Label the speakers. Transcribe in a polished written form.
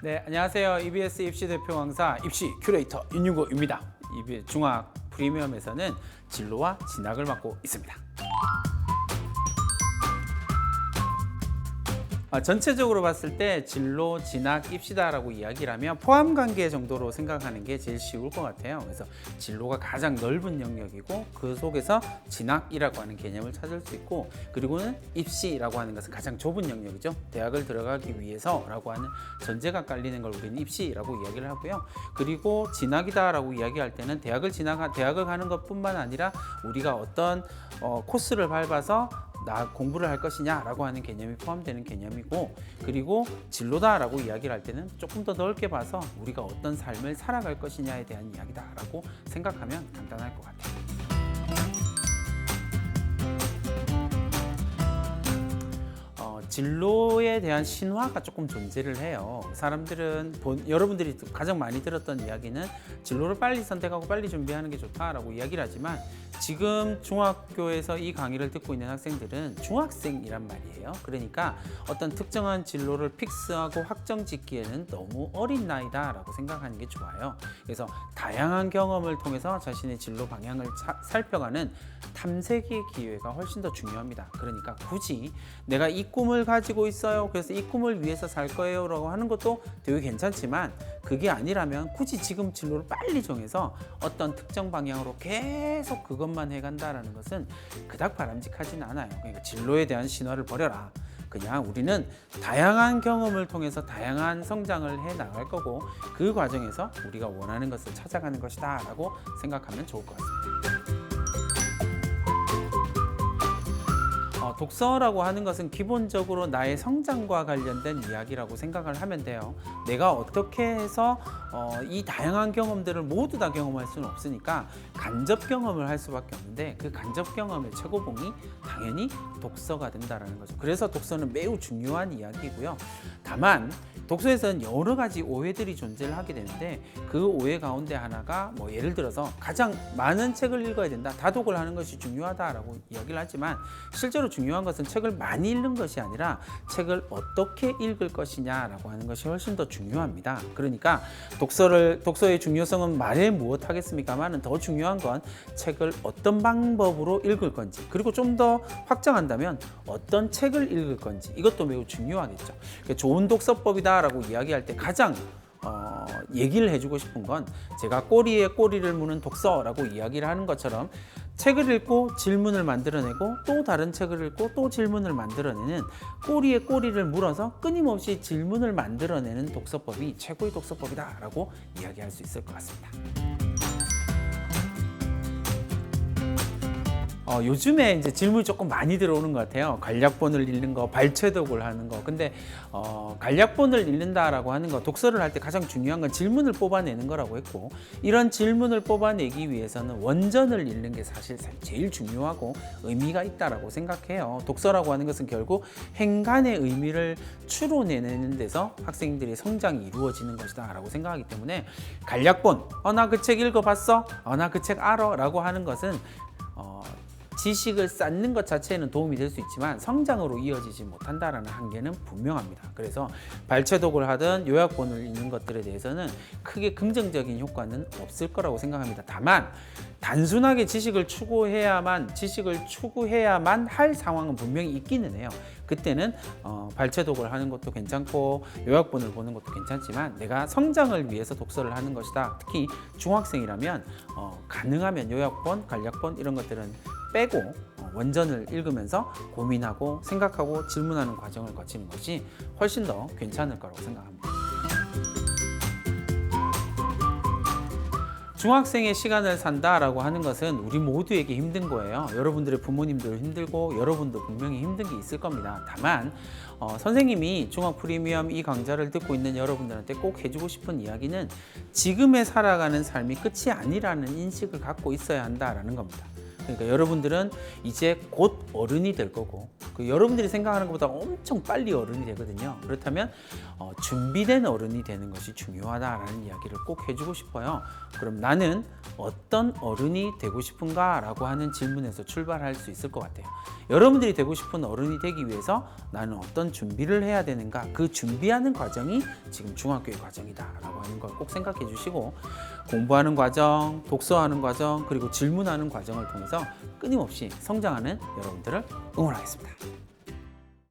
Speaker 1: 네, 안녕하세요. EBS 입시 대표 강사 입시 큐레이터 윤유고입니다. EBS 중학 프리미엄에서는 진로와 진학을 맡고 있습니다. 전체적으로 봤을 때 진로, 진학, 입시다라고 이야기를 하면 포함 관계 정도로 생각하는 게 제일 쉬울 것 같아요. 그래서 진로가 가장 넓은 영역이고 그 속에서 진학이라고 하는 개념을 찾을 수 있고, 그리고는 입시라고 하는 것은 가장 좁은 영역이죠. 대학을 들어가기 위해서라고 하는 전제가 깔리는 걸 우리는 입시라고 이야기를 하고요. 그리고 진학이다라고 이야기할 때는 대학을 가는 것뿐만 아니라 우리가 어떤 코스를 밟아서 공부를 할 것이냐라고 하는 개념이 포함되는 개념이고, 그리고 진로다라고 이야기를 할 때는 조금 더 넓게 봐서 우리가 어떤 삶을 살아갈 것이냐에 대한 이야기다라고 생각하면 간단할 것 같아요. 진로에 대한 신화가 조금 존재를 해요. 사람들은 여러분들이 가장 많이 들었던 이야기는 진로를 빨리 선택하고 빨리 준비하는 게 좋다라고 이야기를 하지만, 지금 중학교에서 이 강의를 듣고 있는 학생들은 중학생이란 말이에요. 그러니까 어떤 특정한 진로를 픽스하고 확정 짓기에는 너무 어린 나이다라고 생각하는 게 좋아요. 그래서 다양한 경험을 통해서 자신의 진로 방향을 살펴가는 탐색의 기회가 훨씬 더 중요합니다. 그러니까 굳이 내가 이 꿈을 가지고 있어요, 그래서 이 꿈을 위해서 살 거예요 라고 하는 것도 되게 괜찮지만, 그게 아니라면 굳이 지금 진로를 빨리 정해서 어떤 특정 방향으로 계속 그것만 해간다라는 것은 그닥 바람직하진 않아요. 그러니까 진로에 대한 신화를 버려라. 그냥 우리는 다양한 경험을 통해서 다양한 성장을 해 나갈 거고, 그 과정에서 우리가 원하는 것을 찾아가는 것이다 라고 생각하면 좋을 것 같습니다. 독서라고 하는 것은 기본적으로 나의 성장과 관련된 이야기라고 생각을 하면 돼요. 내가 어떻게 해서 이 다양한 경험들을 모두 다 경험할 수는 없으니까 간접 경험을 할 수밖에 없는데, 그 간접 경험의 최고봉이 당연히 독서가 된다는 거죠. 그래서 독서는 매우 중요한 이야기고요. 다만 독서에서는 여러 가지 오해들이 존재를 하게 되는데, 그 오해 가운데 하나가 예를 들어서 가장 많은 책을 읽어야 된다, 다독을 하는 것이 중요하다라고 이야기를 하지만, 실제로 중요한 것은 책을 많이 읽는 것이 아니라 책을 어떻게 읽을 것이냐라고 하는 것이 훨씬 더 중요합니다. 그러니까 독서의 중요성은 말해 무엇 하겠습니까만은, 더 중요한 건 책을 어떤 방법으로 읽을 건지, 그리고 좀 더 확장한다면 어떤 책을 읽을 건지, 이것도 매우 중요하겠죠. 그러니까 좋은 독서법이다라고 이야기할 때 가장 얘기를 해주고 싶은 건, 제가 꼬리에 꼬리를 무는 독서라고 이야기를 하는 것처럼 책을 읽고 질문을 만들어내고 또 다른 책을 읽고 또 질문을 만들어내는, 꼬리에 꼬리를 물어서 끊임없이 질문을 만들어내는 독서법이 최고의 독서법이다 라고 이야기할 수 있을 것 같습니다. 요즘에 이제 질문이 조금 많이 들어오는 것 같아요. 간략본을 읽는 거, 발췌독을 하는 거. 근데 간략본을 읽는다라고 하는 거, 독서를 할 때 가장 중요한 건 질문을 뽑아내는 거라고 했고, 이런 질문을 뽑아내기 위해서는 원전을 읽는 게 사실 제일 중요하고 의미가 있다라고 생각해요. 독서라고 하는 것은 결국 행간의 의미를 추론해내는 데서 학생들의 성장이 이루어지는 것이다 라고 생각하기 때문에, 간략본, 나 그 책 읽어봤어? 나 그 책 알아? 라고 하는 것은 지식을 쌓는 것 자체에는 도움이 될 수 있지만 성장으로 이어지지 못한다는 한계는 분명합니다. 그래서 발췌독을 하든 요약본을 읽는 것들에 대해서는 크게 긍정적인 효과는 없을 거라고 생각합니다. 다만 단순하게 지식을 추구해야만 할 상황은 분명히 있기는 해요. 그때는 발췌독을 하는 것도 괜찮고 요약본을 보는 것도 괜찮지만, 내가 성장을 위해서 독서를 하는 것이다, 특히 중학생이라면 가능하면 요약본, 간략본 이런 것들은 빼고 원전을 읽으면서 고민하고 생각하고 질문하는 과정을 거치는 것이 훨씬 더 괜찮을 거라고 생각합니다. 중학생의 시간을 산다라고 하는 것은 우리 모두에게 힘든 거예요. 여러분들의 부모님도 힘들고 여러분도 분명히 힘든 게 있을 겁니다. 다만 선생님이 중학 프리미엄 이 강좌를 듣고 있는 여러분들한테 꼭 해주고 싶은 이야기는, 지금에 살아가는 삶이 끝이 아니라는 인식을 갖고 있어야 한다라는 겁니다. 그러니까 여러분들은 이제 곧 어른이 될 거고 여러분들이 생각하는 것보다 엄청 빨리 어른이 되거든요. 그렇다면 준비된 어른이 되는 것이 중요하다라는 이야기를 꼭 해주고 싶어요. 그럼 나는 어떤 어른이 되고 싶은가? 라고 하는 질문에서 출발할 수 있을 것 같아요. 여러분들이 되고 싶은 어른이 되기 위해서 나는 어떤 준비를 해야 되는가? 그 준비하는 과정이 지금 중학교의 과정이다 라고 하는 걸 꼭 생각해 주시고, 공부하는 과정, 독서하는 과정, 그리고 질문하는 과정을 통해서 끊임없이 성장하는 여러분들을 응원하겠습니다.